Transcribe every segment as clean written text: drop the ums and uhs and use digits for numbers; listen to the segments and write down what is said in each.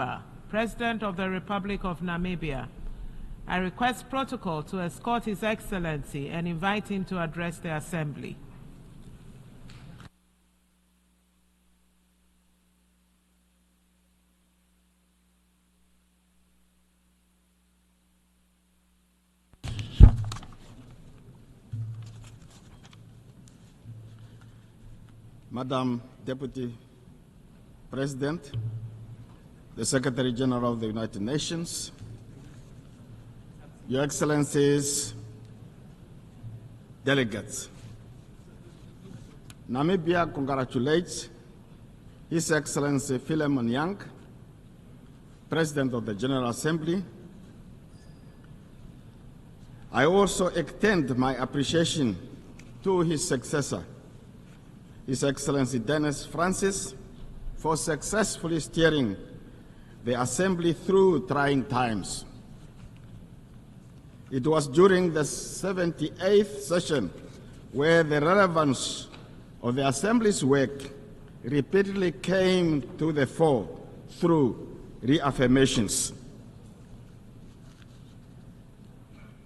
Mbumba, President of the Republic of Namibia. I request protocol to escort His Excellency and invite him to address the Assembly. Madam Deputy President, the Secretary General of the United Nations, Your Excellencies, delegates, Namibia congratulates His Excellency Philemon Young, President of the General Assembly. I also extend my appreciation to his successor, His Excellency Dennis Francis, for successfully steering the Assembly through trying times. It was during the 78th session where the relevance of the Assembly's work repeatedly came to the fore through reaffirmations.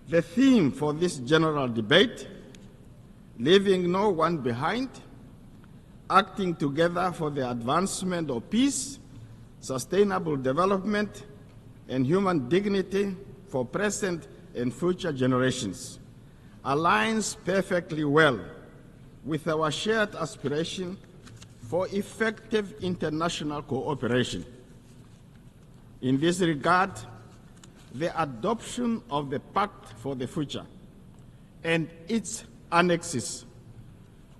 The theme for this general debate, leaving no one behind, acting together for the advancement of peace, sustainable development, and human dignity for present and future generations, aligns perfectly well with our shared aspiration for effective international cooperation. In this regard, the adoption of the Pact for the Future and its annexes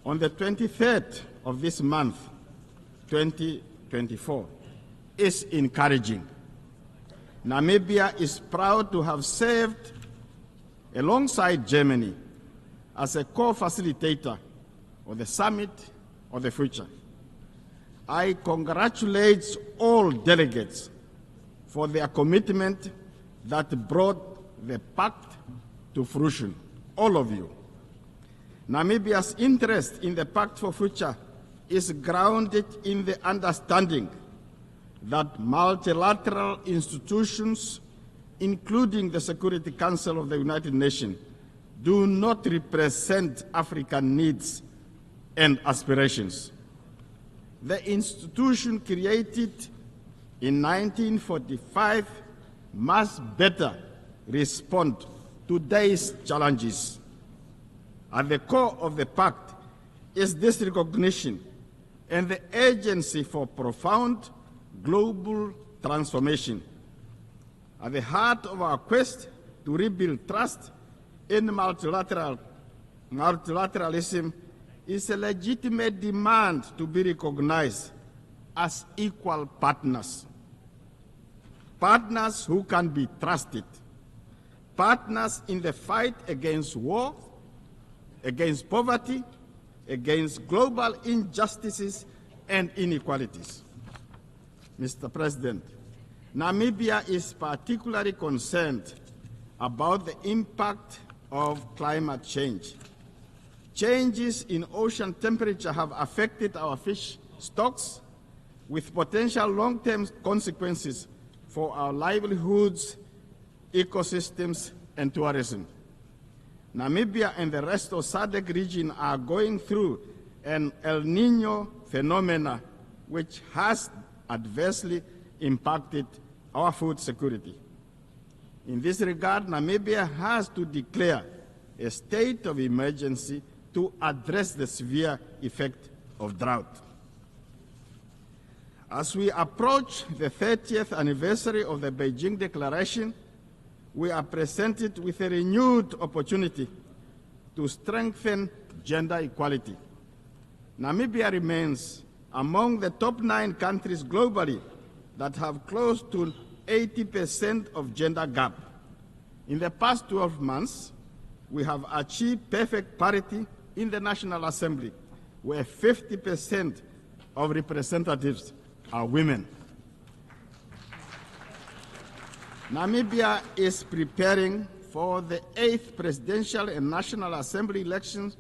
on the 23rd of this month, 2024, is encouraging. Namibia is proud to have served alongside Germany as a co-facilitator of the Summit of the Future. I congratulate all delegates for their commitment that brought the Pact to fruition, all of you. Namibia's interest in the Pact for Future is grounded in the understanding that multilateral institutions, including the Security Council of the United Nations, do not represent African needs and aspirations. The institution created in 1945 must better respond to today's challenges. At the core of the Pact is this recognition and the urgency for profound global transformation. At the heart of our quest to rebuild trust in multilateralism is a legitimate demand to be recognized as equal partners. Partners who can be trusted. Partners in the fight against war, against poverty, against global injustices and inequalities. Mr. President, Namibia is particularly concerned about the impact of climate change. Changes in ocean temperature have affected our fish stocks with potential long-term consequences for our livelihoods, ecosystems, and tourism. Namibia and the rest of SADC region are going through an El Niño phenomena which has adversely impacted our food security. In this regard, Namibia has to declare a state of emergency to address the severe effect of drought. As we approach the 30th anniversary of the Beijing Declaration, we are presented with a renewed opportunity to strengthen gender equality. Namibia remains among the top 9 countries globally that have close to 80% of gender gap. In the past 12 months, we have achieved perfect parity in the National Assembly, where 50% of representatives are women. Namibia is preparing for the 8th Presidential and National Assembly elections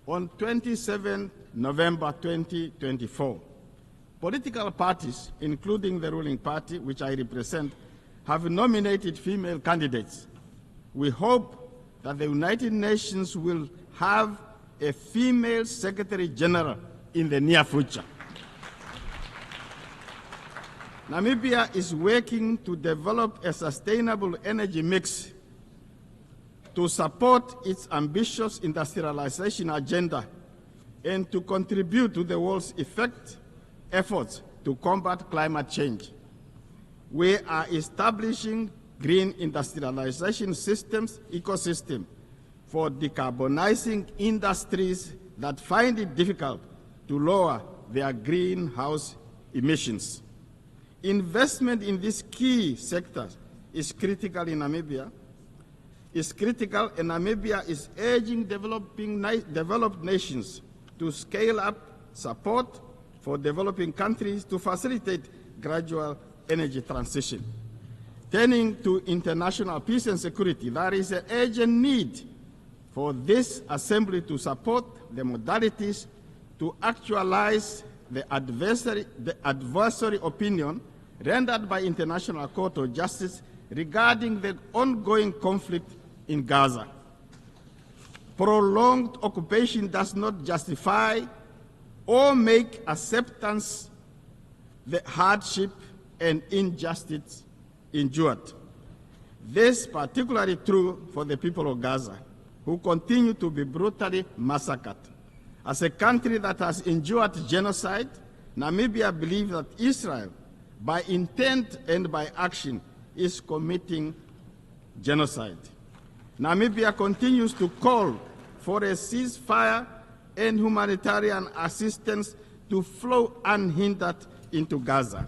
on 27 November 2024. Political parties, including the ruling party, which I represent, have nominated female candidates. We hope that the United Nations will have a female Secretary General in the near future. Namibia is working to develop a sustainable energy mix to support its ambitious industrialization agenda and to contribute to the world's efforts to combat climate change. We are establishing green industrialization ecosystem for decarbonizing industries that find it difficult to lower their greenhouse emissions. Investment in these key sectors is critical in Namibia. And Namibia is urging developed nations to scale up support for developing countries to facilitate gradual energy transition. Turning to international peace and security, there is an urgent need for this Assembly to support the modalities to actualize the adversary opinion rendered by International Court of Justice regarding the ongoing conflict in Gaza. Prolonged occupation does not justify or make acceptance the hardship and injustice endured. This is particularly true for the people of Gaza, who continue to be brutally massacred. As a country that has endured genocide, Namibia believes that Israel, by intent and by action, is committing genocide. Namibia continues to call for a ceasefire and humanitarian assistance to flow unhindered into Gaza.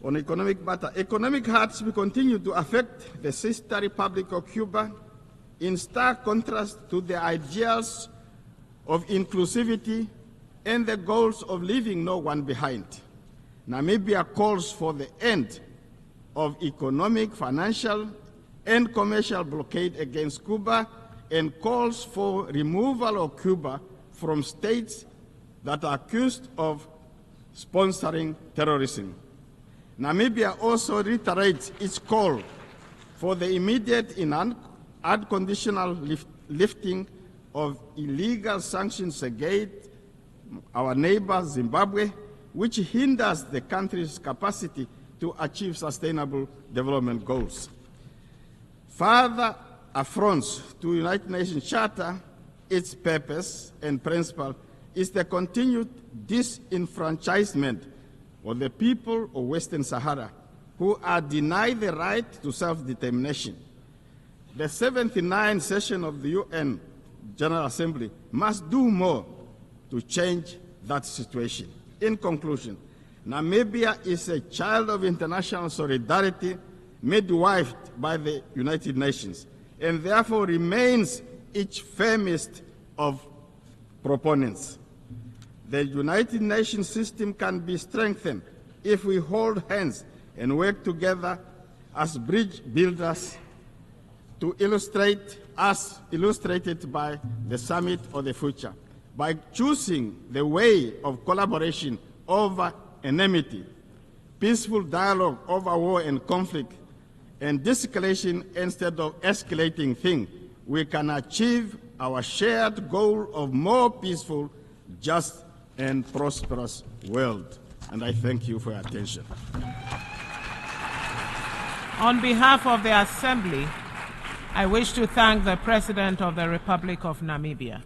On economic matter, economic hardship continue to affect the sister Republic of Cuba in stark contrast to the ideals of inclusivity and the goals of leaving no one behind. Namibia calls for the end of economic, financial, and commercial blockade against Cuba and calls for removal of Cuba from states that are accused of sponsoring terrorism. Namibia also reiterates its call for the immediate and unconditional lifting of illegal sanctions against our neighbor Zimbabwe, which hinders the country's capacity to achieve sustainable development goals. Further affronts to United Nations Charter, its purpose and principle is the continued disenfranchisement of the people of Western Sahara, who are denied the right to self-determination. The 79th session of the UN General Assembly must do more to change that situation. In conclusion, Namibia is a child of international solidarity midwifed by the United Nations, and therefore remains its firmest of proponents. The United Nations system can be strengthened if we hold hands and work together as bridge builders to illustrate, as illustrated by the Summit of the Future, by choosing the way of collaboration over enmity, peaceful dialogue over war and conflict, and de-escalation instead of escalating things, we can achieve our shared goal of more peaceful, just, and prosperous world. And I thank you for your attention. On behalf of the Assembly, I wish to thank the President of the Republic of Namibia.